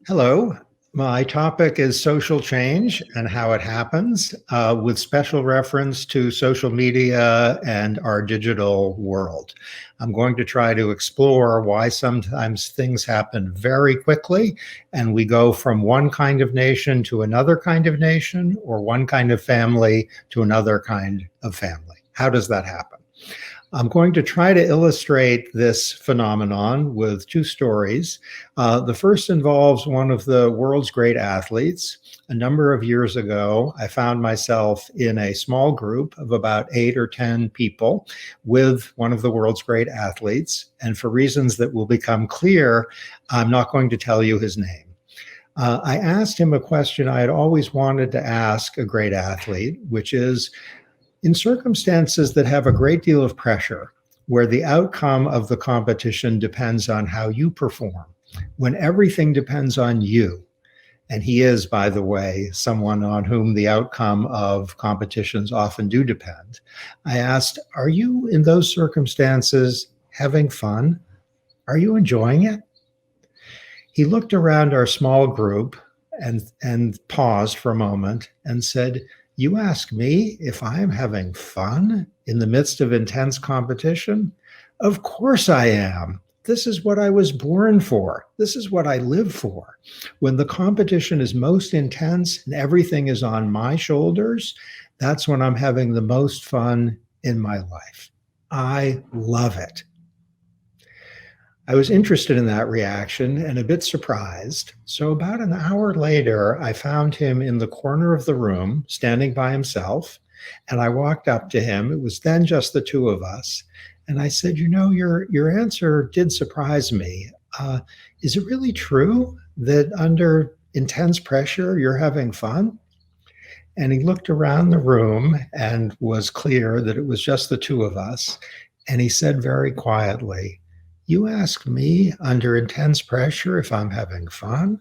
Hello. My topic is social change and how it happens, with special reference to social media and our digital world. I'm going to try to explore why sometimes things happen very quickly and we go from one kind of nation to another kind of nation, or one kind of family to another kind of family. How does that happen? I'm going to try to illustrate this phenomenon with two stories. The first involves one of the world's great athletes. A number of years ago, I found myself in a small group of about 8 or 10 people with one of the world's great athletes. And for reasons that will become clear, I'm not going to tell you his name. I asked him a question I had always wanted to ask a great athlete, which is, in circumstances that have a great deal of pressure, where the outcome of the competition depends on how you perform, when everything depends on you, and he is, by the way, someone on whom the outcome of competitions often do depend, I asked, are you in those circumstances having fun? Are you enjoying it? He looked around our small group and paused for a moment and said, you ask me if I am having fun in the midst of intense competition? Of course I am. This is what I was born for. This is what I live for. When the competition is most intense and everything is on my shoulders, that's when I'm having the most fun in my life. I love it. I was interested in that reaction and a bit surprised. So about an hour later, I found him in the corner of the room, standing by himself. And I walked up to him. It was then just the two of us. And I said, your answer did surprise me. Is it really true that under intense pressure, you're having fun? And he looked around the room and was clear that it was just the two of us. And he said very quietly, you ask me under intense pressure if I'm having fun?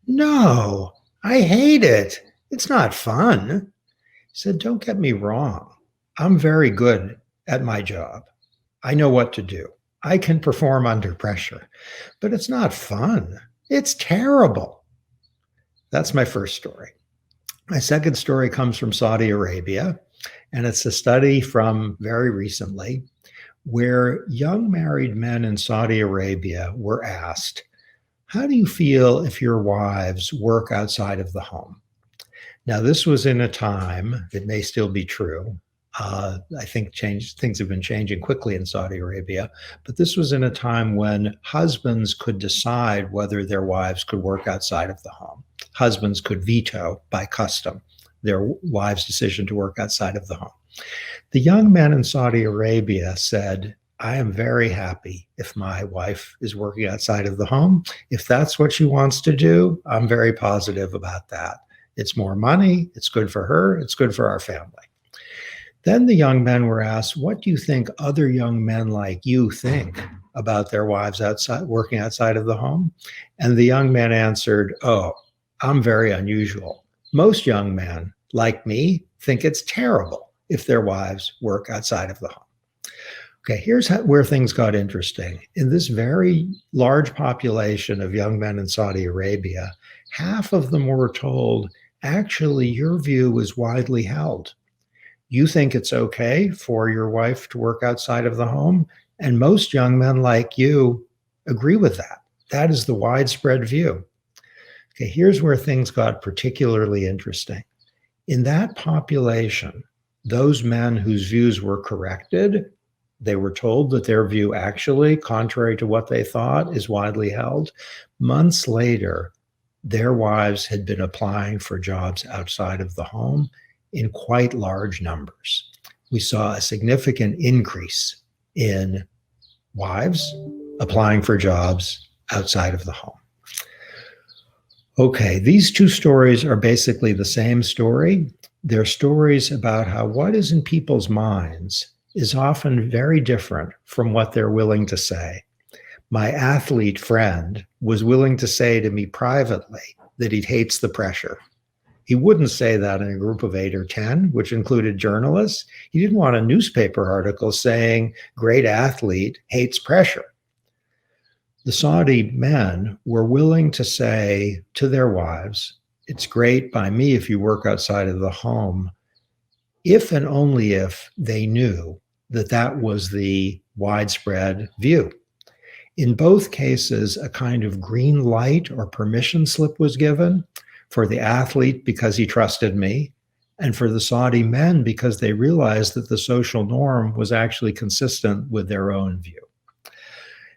No, I hate it. It's not fun. He said, don't get me wrong. I'm very good at my job. I know what to do. I can perform under pressure, but it's not fun. It's terrible. That's my first story. My second story comes from Saudi Arabia, and it's a study from very recently where young married men in Saudi Arabia were asked, how do you feel if your wives work outside of the home? Now, this was in a time, it may still be true, I think things have been changing quickly in Saudi Arabia, but this was in a time when husbands could decide whether their wives could work outside of the home. Husbands could veto by custom their wives' decision to work outside of the home. The young men in Saudi Arabia said, I am very happy if my wife is working outside of the home. If that's what she wants to do, I'm very positive about that. It's more money, it's good for her, it's good for our family. Then the young men were asked, what do you think other young men like you think about their wives working outside of the home? And the young men answered, oh, I'm very unusual. Most young men like me think it's terrible if their wives work outside of the home. Okay, here's where things got interesting. In this very large population of young men in Saudi Arabia, half of them were told, actually, your view is widely held. You think it's okay for your wife to work outside of the home, and most young men like you agree with that. That is the widespread view. Okay, here's where things got particularly interesting. In that population, those men whose views were corrected, they were told that their view actually, contrary to what they thought, is widely held. Months later, their wives had been applying for jobs outside of the home in quite large numbers. We saw a significant increase in wives applying for jobs outside of the home. Okay, these two stories are basically the same story. They're stories about how what is in people's minds is often very different from what they're willing to say. My athlete friend was willing to say to me privately that he hates the pressure. He wouldn't say that in a group of 8 or 10, which included journalists. He didn't want a newspaper article saying, great athlete hates pressure. The Saudi men were willing to say to their wives, "It's great by me if you work outside of the home," if and only if they knew that that was the widespread view. In both cases, a kind of green light or permission slip was given for the athlete because he trusted me, and for the Saudi men because they realized that the social norm was actually consistent with their own view.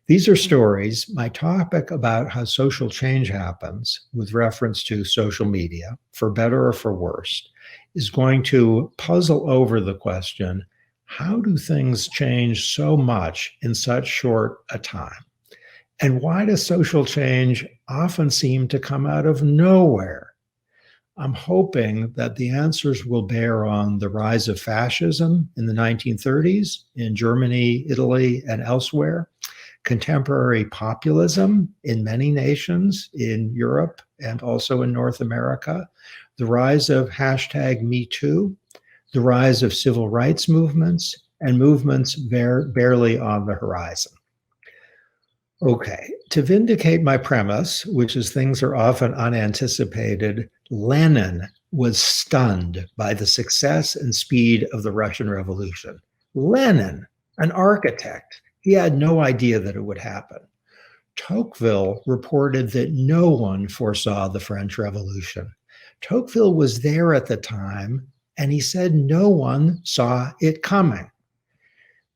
These are stories. My topic about how social change happens, with reference to social media, for better or for worse, is going to puzzle over the question, how do things change so much in such short a time? And why does social change often seem to come out of nowhere? I'm hoping that the answers will bear on the rise of fascism in the 1930s in Germany, Italy, and elsewhere, contemporary populism in many nations in Europe and also in North America, the rise of hashtag Me Too, the rise of civil rights movements, and movements barely on the horizon. Okay, to vindicate my premise, which is things are often unanticipated, Lenin was stunned by the success and speed of the Russian Revolution. Lenin, an architect, he had no idea that it would happen. Tocqueville reported that no one foresaw the French Revolution. Tocqueville was there at the time, and he said no one saw it coming.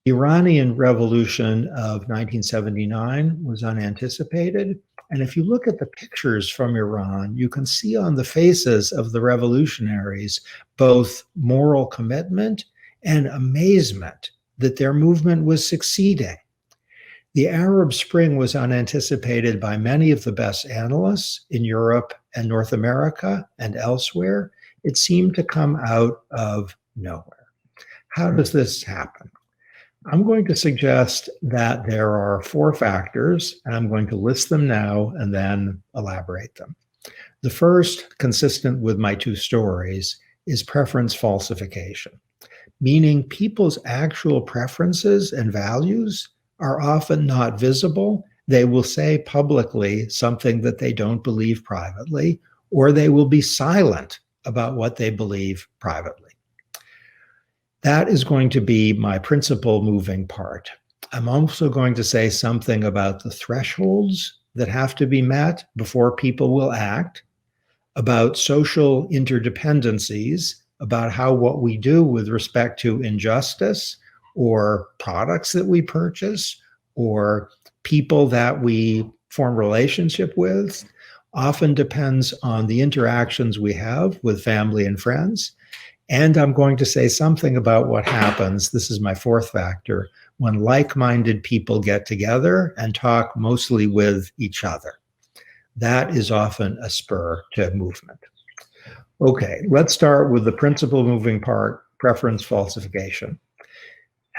The Iranian Revolution of 1979 was unanticipated. And if you look at the pictures from Iran, you can see on the faces of the revolutionaries both moral commitment and amazement that their movement was succeeding. The Arab Spring was unanticipated by many of the best analysts in Europe and North America and elsewhere. It seemed to come out of nowhere. How does this happen? I'm going to suggest that there are 4 factors, and I'm going to list them now and then elaborate them. The first, consistent with my 2 stories, is preference falsification, meaning people's actual preferences and values are often not visible. They will say publicly something that they don't believe privately, or they will be silent about what they believe privately. That is going to be my principal moving part. I'm also going to say something about the thresholds that have to be met before people will act, about social interdependencies, about how what we do with respect to injustice or products that we purchase or people that we form relationship with often depends on the interactions we have with family and friends. And I'm going to say something about what happens, this is my 4th factor, when like-minded people get together and talk mostly with each other. That is often a spur to movement. Okay, let's start with the principal moving part, preference falsification.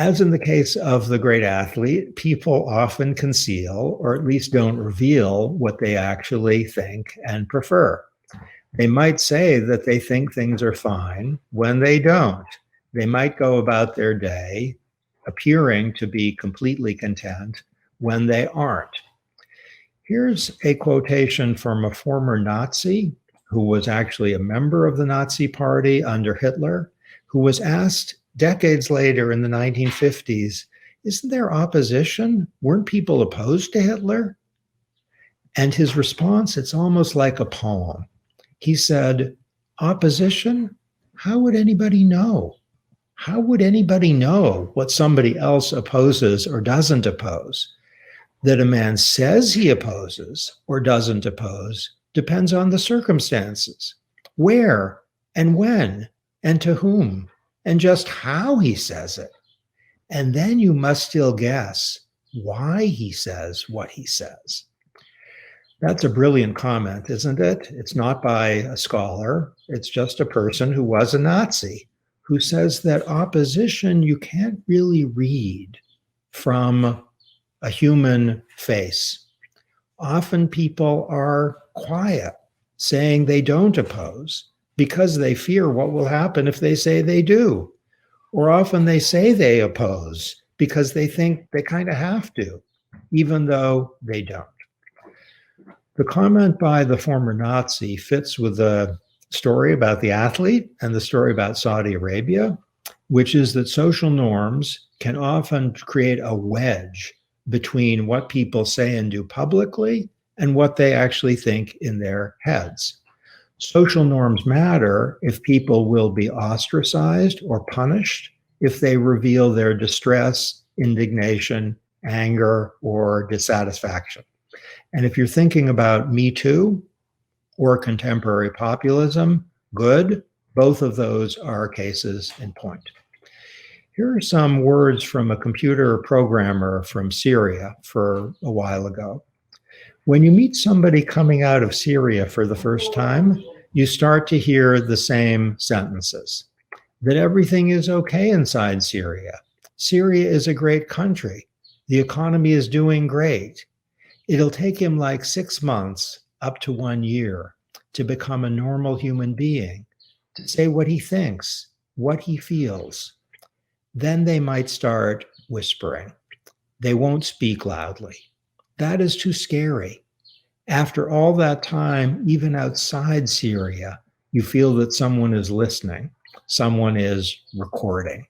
As in the case of the great athlete, people often conceal, or at least don't reveal, what they actually think and prefer. They might say that they think things are fine when they don't. They might go about their day appearing to be completely content when they aren't. Here's a quotation from a former Nazi who was actually a member of the Nazi Party under Hitler, who was asked decades later in the 1950s, isn't there opposition? Weren't people opposed to Hitler? And his response, it's almost like a poem. He said, opposition? How would anybody know? How would anybody know what somebody else opposes or doesn't oppose? That a man says he opposes or doesn't oppose depends on the circumstances. Where and when and to whom and just how he says it. And then you must still guess why he says what he says. That's a brilliant comment, isn't it? It's not by a scholar. It's just a person who was a Nazi who says that opposition you can't really read from a human face. Often people are quiet, saying they don't oppose because they fear what will happen if they say they do. Or often they say they oppose because they think they kind of have to. even though they don't. The comment by the former Nazi fits with the story about the athlete and the story about Saudi Arabia, which is that social norms can often create a wedge between what people say and do publicly and what they actually think in their heads. Social norms matter if people will be ostracized or punished if they reveal their distress, indignation, anger, or dissatisfaction. And if you're thinking about Me Too or contemporary populism, good, both of those are cases in point. Here are some words from a computer programmer from Syria for a while ago. When you meet somebody coming out of Syria for the first time, you start to hear the same sentences. That everything is okay inside Syria. Syria is a great country. The economy is doing great. It'll take him like 6 months, up to 1 year, to become a normal human being, to say what he thinks, what he feels. Then they might start whispering. They won't speak loudly. That is too scary. After all that time, even outside Syria, you feel that someone is listening, someone is recording.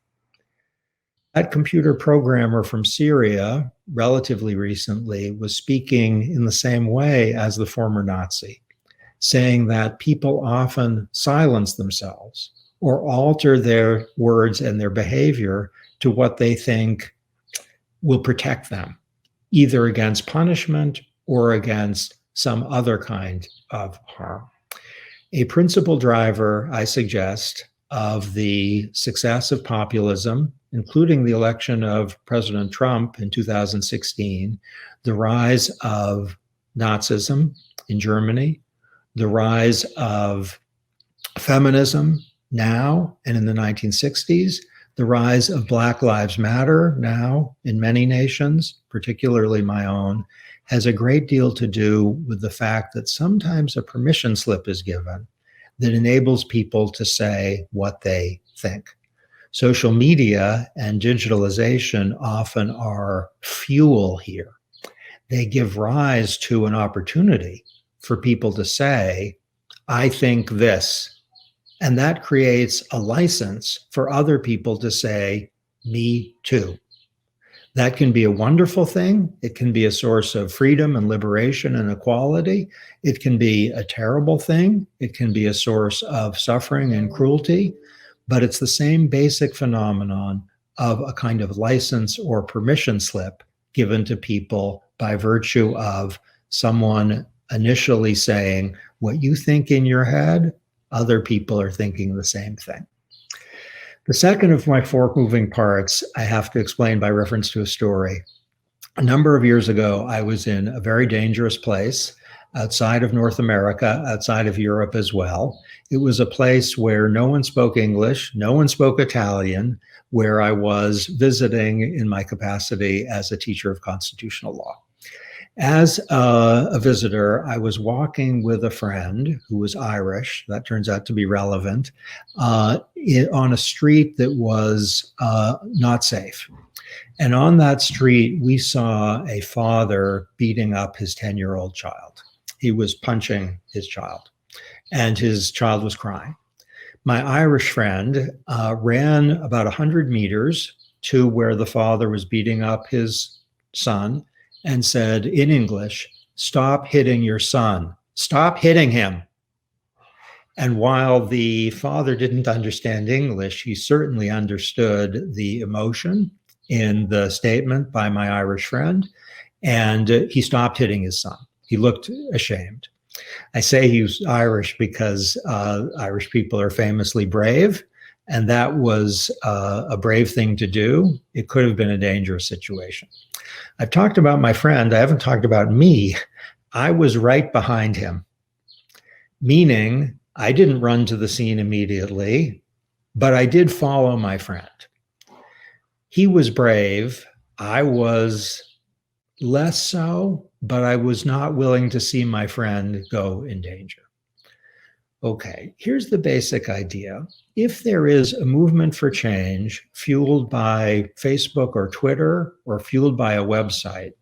That computer programmer from Syria, relatively recently, was speaking in the same way as the former Nazi, saying that people often silence themselves or alter their words and their behavior to what they think will protect them, either against punishment or against some other kind of harm. A principal driver, I suggest, of the success of populism, including the election of President Trump in 2016, the rise of Nazism in Germany, the rise of feminism now and in the 1960s, the rise of Black Lives Matter now in many nations, particularly my own, has a great deal to do with the fact that sometimes a permission slip is given that enables people to say what they think. Social media and digitalization often are fuel here. They give rise to an opportunity for people to say, I think this. And that creates a license for other people to say, me too. That can be a wonderful thing. It can be a source of freedom and liberation and equality. It can be a terrible thing. It can be a source of suffering and cruelty. But it's the same basic phenomenon of a kind of license or permission slip given to people by virtue of someone initially saying, what you think in your head, other people are thinking the same thing. The second of my 4 moving parts, I have to explain by reference to a story. A number of years ago, I was in a very dangerous place outside of North America, outside of Europe as well. It was a place where no one spoke English, no one spoke Italian, where I was visiting in my capacity as a teacher of constitutional law. As a visitor, I was walking with a friend who was Irish, that turns out to be relevant, on a street that was not safe. And on that street, we saw a father beating up his 10-year-old child. He was punching his child, and his child was crying. My Irish friend ran about 100 meters to where the father was beating up his son and said in English, "Stop hitting your son. Stop hitting him." And while the father didn't understand English, he certainly understood the emotion in the statement by my Irish friend, and he stopped hitting his son. He looked ashamed. I say he was Irish because Irish people are famously brave, and that was a brave thing to do. It could have been a dangerous situation. I've talked about my friend. I haven't talked about me. I was right behind him, meaning I didn't run to the scene immediately, but I did follow my friend. He was brave. I was less so, but I was not willing to see my friend go in danger. Okay, here's the basic idea. If there is a movement for change fueled by Facebook or Twitter or fueled by a website,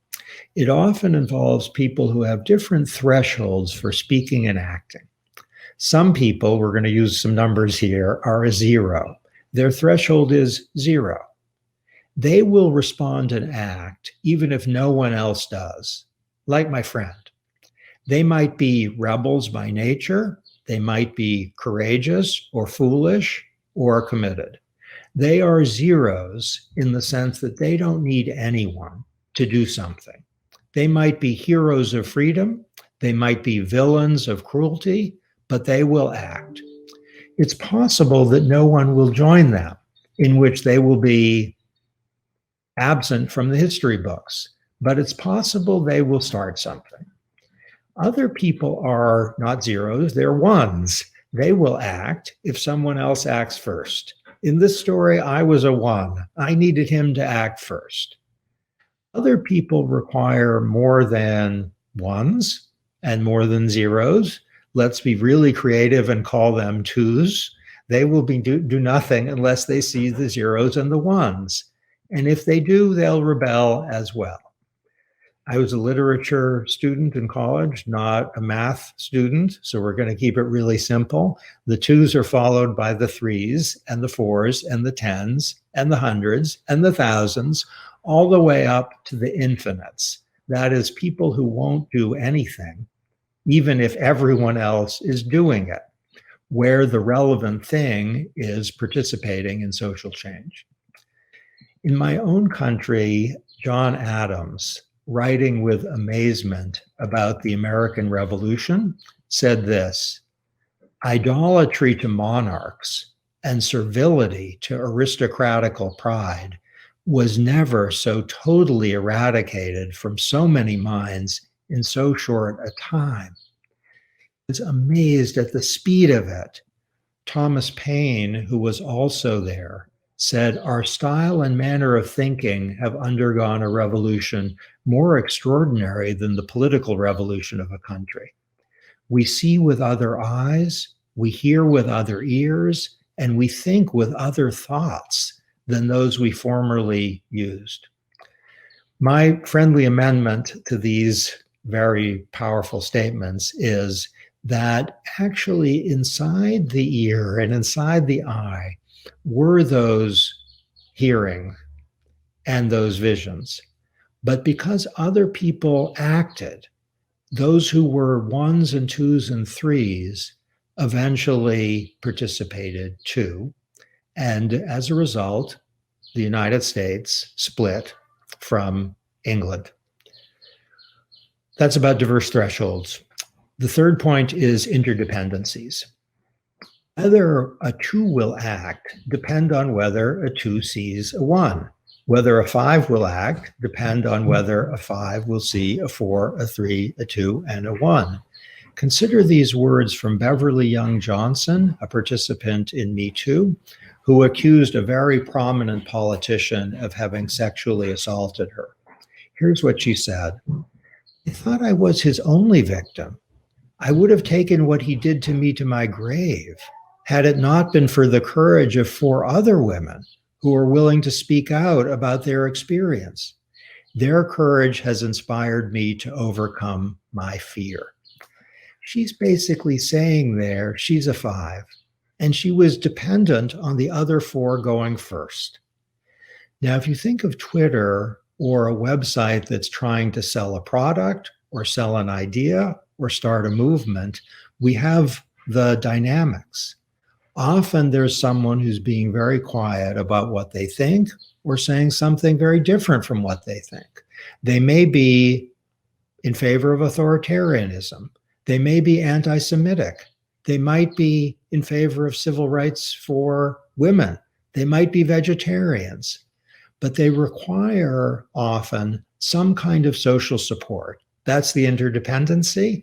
It often involves people who have different thresholds for speaking and acting. Some people, we're going to use some numbers here, are a zero. Their threshold is zero. They will respond and act even if no one else does, like my friend. They might be rebels by nature. They might be courageous or foolish or committed. They are zeros in the sense that they don't need anyone to do something. They might be heroes of freedom. They might be villains of cruelty, but they will act. It's possible that no one will join them, in which they will be absent from the history books, but it's possible they will start something. Other people are not zeros, they're ones. They will act if someone else acts first. In this story, I was a one. I needed him to act first. Other people require more than ones and more than zeros. Let's be really creative and call them twos. They will do nothing unless they see the zeros and the ones. And if they do, they'll rebel as well. I was a literature student in college, not a math student, so we're going to keep it really simple. The twos are followed by the threes and the fours and the tens and the hundreds and the thousands, all the way up to the infinites. That is, people who won't do anything, even if everyone else is doing it, where the relevant thing is participating in social change. In my own country, John Adams, writing with amazement about the American Revolution, said this: "Idolatry to monarchs and servility to aristocratical pride was never so totally eradicated from so many minds in so short a time." I was amazed at the speed of it. Thomas Paine, who was also there, said, "Our style and manner of thinking have undergone a revolution more extraordinary than the political revolution of a country. We see with other eyes, we hear with other ears, and we think with other thoughts than those we formerly used." My friendly amendment to these very powerful statements is that actually inside the ear and inside the eye were those hearing and those visions. But because other people acted, those who were ones and twos and threes eventually participated too. And as a result, the United States split from England. That's about diverse thresholds. The third point is interdependencies. Whether a two will act depend on whether a two sees a one. Whether a five will act depend on whether a five will see a four, a three, a two, and a one. Consider these words from Beverly Young Johnson, a participant in Me Too, who accused a very prominent politician of having sexually assaulted her. Here's what she said: "I thought I was his only victim. I would have taken what he did to me to my grave, had it not been for the courage of four other women who were willing to speak out about their experience. Their courage has inspired me to overcome my fear." She's basically saying there she's a five, and she was dependent on the other four going first. Now, if you think of Twitter or a website that's trying to sell a product or sell an idea or start a movement, we have the dynamics. Often there's someone who's being very quiet about what they think or saying something very different from what they think. They may be in favor of authoritarianism. They may be anti-Semitic. They might be in favor of civil rights for women. They might be vegetarians, but they require often some kind of social support. That's the interdependency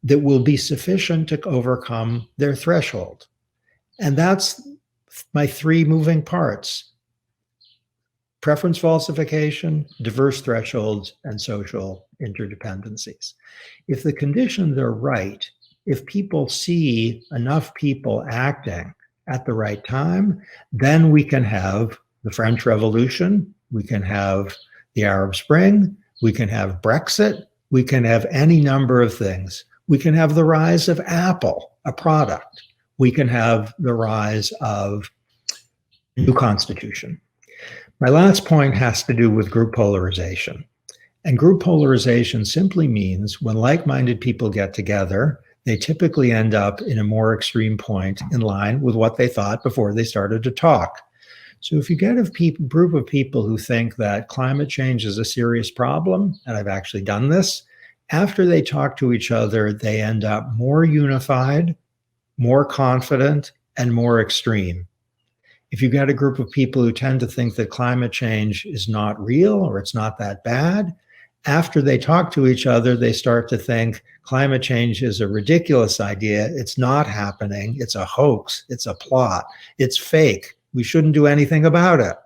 that will be sufficient to overcome their threshold. And that's my three moving parts: preference falsification, diverse thresholds, and social interdependencies. If the conditions are right, if people see enough people acting at the right time, then we can have the French Revolution, we can have the Arab Spring, We can have Brexit. We can have any number of things. We can have the rise of Apple, a product. We can have the rise of a new constitution. My last point has to do with group polarization. And group polarization simply means when like-minded people get together, they typically end up in a more extreme point in line with what they thought before they started to talk. So if you get a group of people who think that climate change is a serious problem, and I've actually done this, after they talk to each other, they end up more unified, more confident, and more extreme. If you get a group of people who tend to think that climate change is not real or it's not that bad, after they talk to each other, they start to think climate change is a ridiculous idea. It's not happening. It's a hoax. It's a plot. It's fake. We shouldn't do anything about it.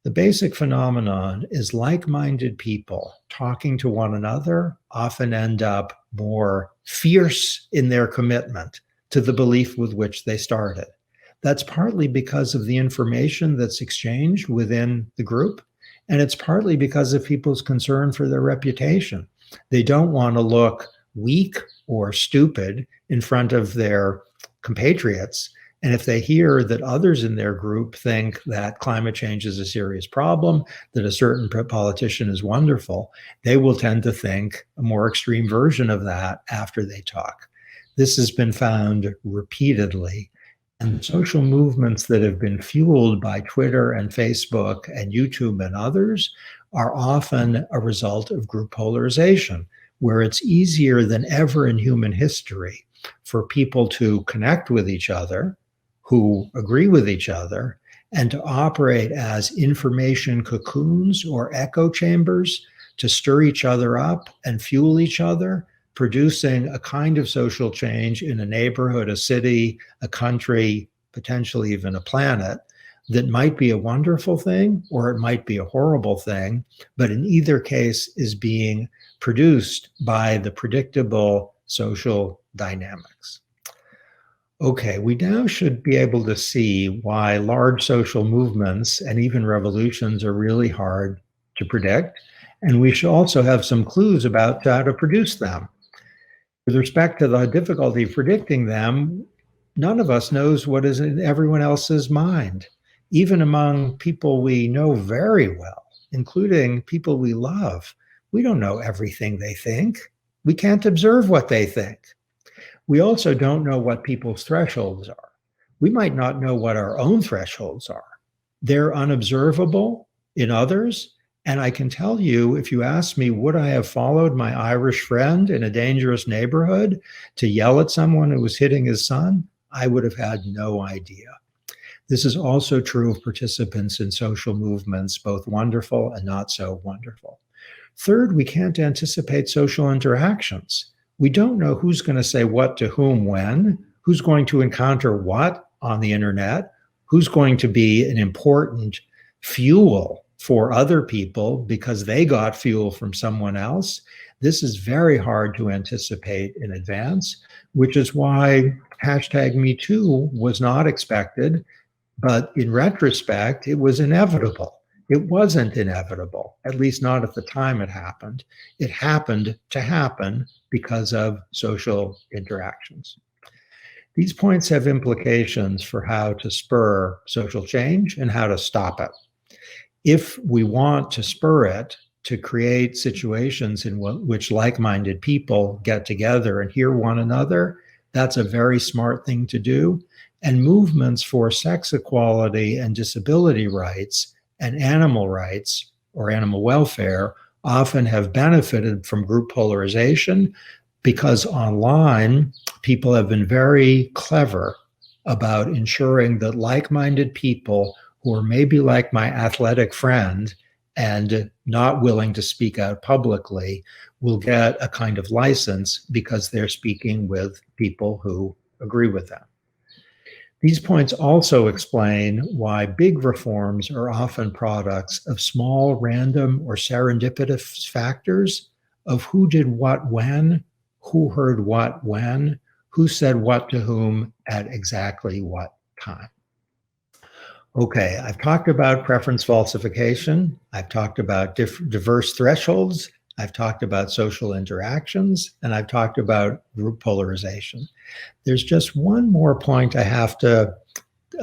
The basic phenomenon is like-minded people talking to one another often end up more fierce in their commitment to the belief with which they started. That's partly because of the information that's exchanged within the group, and it's partly because of people's concern for their reputation. They don't want to look weak or stupid in front of their compatriots. And if they hear that others in their group think that climate change is a serious problem, that a certain politician is wonderful, they will tend to think a more extreme version of that after they talk. This has been found repeatedly. And social movements that have been fueled by Twitter and Facebook and YouTube and others are often a result of group polarization, where it's easier than ever in human history for people to connect with each other, who agree with each other, and to operate as information cocoons or echo chambers to stir each other up and fuel each other, producing a kind of social change in a neighborhood, a city, a country, potentially even a planet, that might be a wonderful thing or it might be a horrible thing, but in either case is being produced by the predictable social dynamics. Okay, we now should be able to see why large social movements and even revolutions are really hard to predict, and we should also have some clues about how to produce them. With respect to the difficulty of predicting them, none of us knows what is in everyone else's mind, even among people we know very well, including people we love. We don't know everything they think. We can't observe what they think. We also don't know what people's thresholds are. We might not know what our own thresholds are. They're unobservable in others. And I can tell you, if you ask me, would I have followed my Irish friend in a dangerous neighborhood to yell at someone who was hitting his son? I would have had no idea. This is also true of participants in social movements, both wonderful and not so wonderful. Third, we can't anticipate social interactions. We don't know who's going to say what to whom when, who's going to encounter what on the internet, who's going to be an important fuel for other people because they got fuel from someone else. This is very hard to anticipate in advance, which is why #MeToo was not expected, but in retrospect, it was inevitable. It wasn't inevitable, at least not at the time it happened. It happened to happen because of social interactions. These points have implications for how to spur social change and how to stop it. If we want to spur it, to create situations in which like-minded people get together and hear one another, that's a very smart thing to do. And movements for sex equality and disability rights and animal rights or animal welfare often have benefited from group polarization because online people have been very clever about ensuring that like-minded people who are maybe like my athletic friend and not willing to speak out publicly will get a kind of license because they're speaking with people who agree with them. These points also explain why big reforms are often products of small, random, or serendipitous factors of who did what when, who heard what when, who said what to whom at exactly what time. Okay, I've talked about preference falsification. I've talked about diverse thresholds. I've talked about social interactions, and I've talked about group polarization. There's just one more point I have to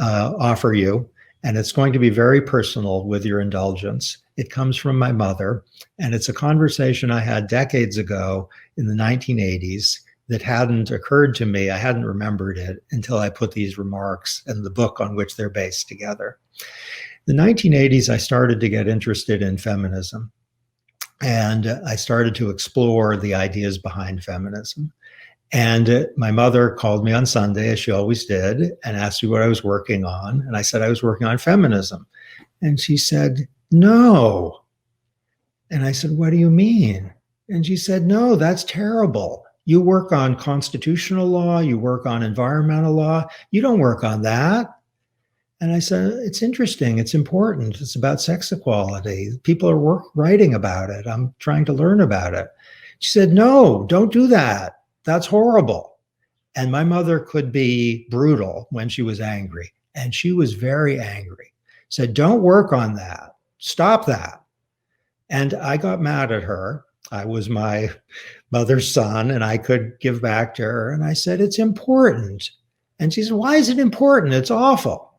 offer you, and it's going to be very personal with your indulgence. It comes from my mother, and it's a conversation I had decades ago in the 1980s that hadn't occurred to me. I hadn't remembered it until I put these remarks and the book on which they're based together. In the 1980s, I started to get interested in feminism, and I started to explore the ideas behind feminism. And my mother called me on Sunday, as she always did, and asked me what I was working on. And I said I was working on feminism. And she said, no. And I said, what do you mean? And she said, no, that's terrible. You work on constitutional law, you work on environmental law, you don't work on that. And I said, it's interesting, it's important, it's about sex equality. People are writing about it. I'm trying to learn about it. She said, no, don't do that. That's horrible. And my mother could be brutal when she was angry. And she was very angry. Said, don't work on that. Stop that. And I got mad at her. I was my mother's son and I could give back to her. And I said, it's important. And she said, why is it important? It's awful.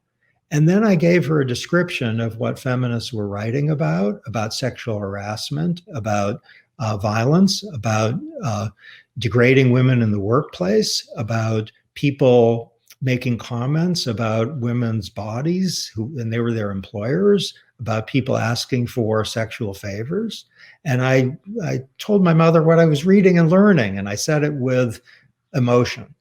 And then I gave her a description of what feminists were writing about sexual harassment, about violence, about degrading women in the workplace, about people making comments about women's bodies, and they were their employers, about people asking for sexual favors. And I told my mother what I was reading and learning, and I said it with emotion.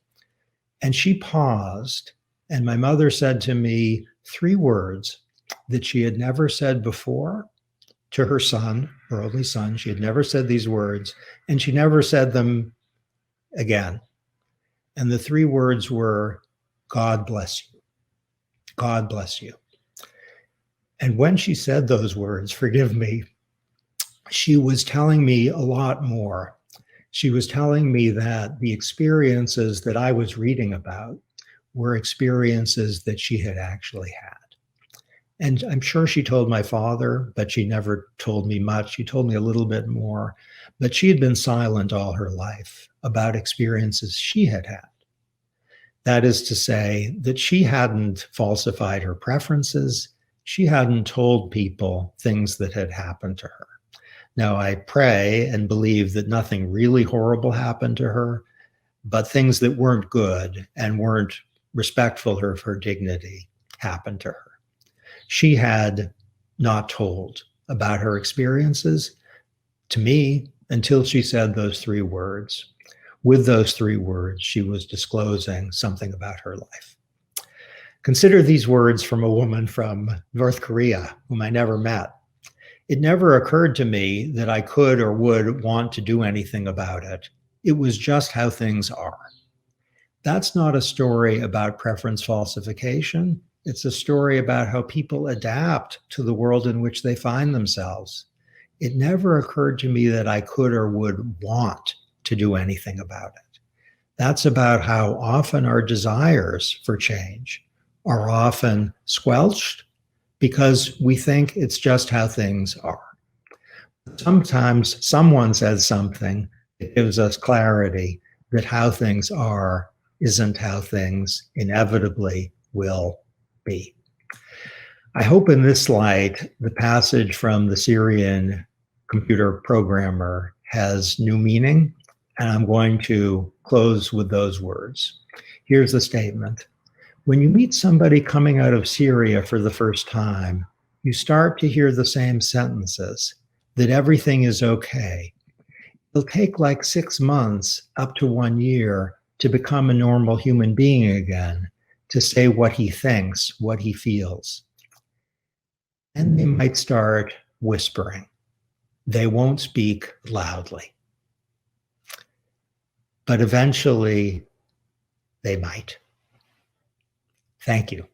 And she paused, and my mother said to me 3 words that she had never said before to her son, her only son. She had never said these words, and she never said them again. And the 3 words were, God bless you. God bless you. And when she said those words, forgive me, she was telling me a lot more. She was telling me that the experiences that I was reading about were experiences that she had actually had. And I'm sure she told my father, but she never told me much. She told me a little bit more, but she had been silent all her life about experiences she had had. That is to say that she hadn't falsified her preferences. She hadn't told people things that had happened to her. Now, I pray and believe that nothing really horrible happened to her, but things that weren't good and weren't respectful of her dignity happened to her. She had not told about her experiences to me until she said those 3 words. With those 3 words, she was disclosing something about her life. Consider these words from a woman from North Korea, whom I never met. It never occurred to me that I could or would want to do anything about it. It was just how things are. That's not a story about preference falsification. It's a story about how people adapt to the world in which they find themselves. It never occurred to me that I could or would want to do anything about it. That's about how often our desires for change are often squelched because we think it's just how things are. Sometimes someone says something that gives us clarity that how things are isn't how things inevitably will be. I hope in this light, the passage from the Syrian computer programmer has new meaning, and I'm going to close with those words. Here's the statement. When you meet somebody coming out of Syria for the first time, you start to hear the same sentences, that everything is okay. It'll take like 6 months up to 1 year to become a normal human being again, to say what he thinks, what he feels. And they might start whispering. They won't speak loudly. But eventually, they might. Thank you.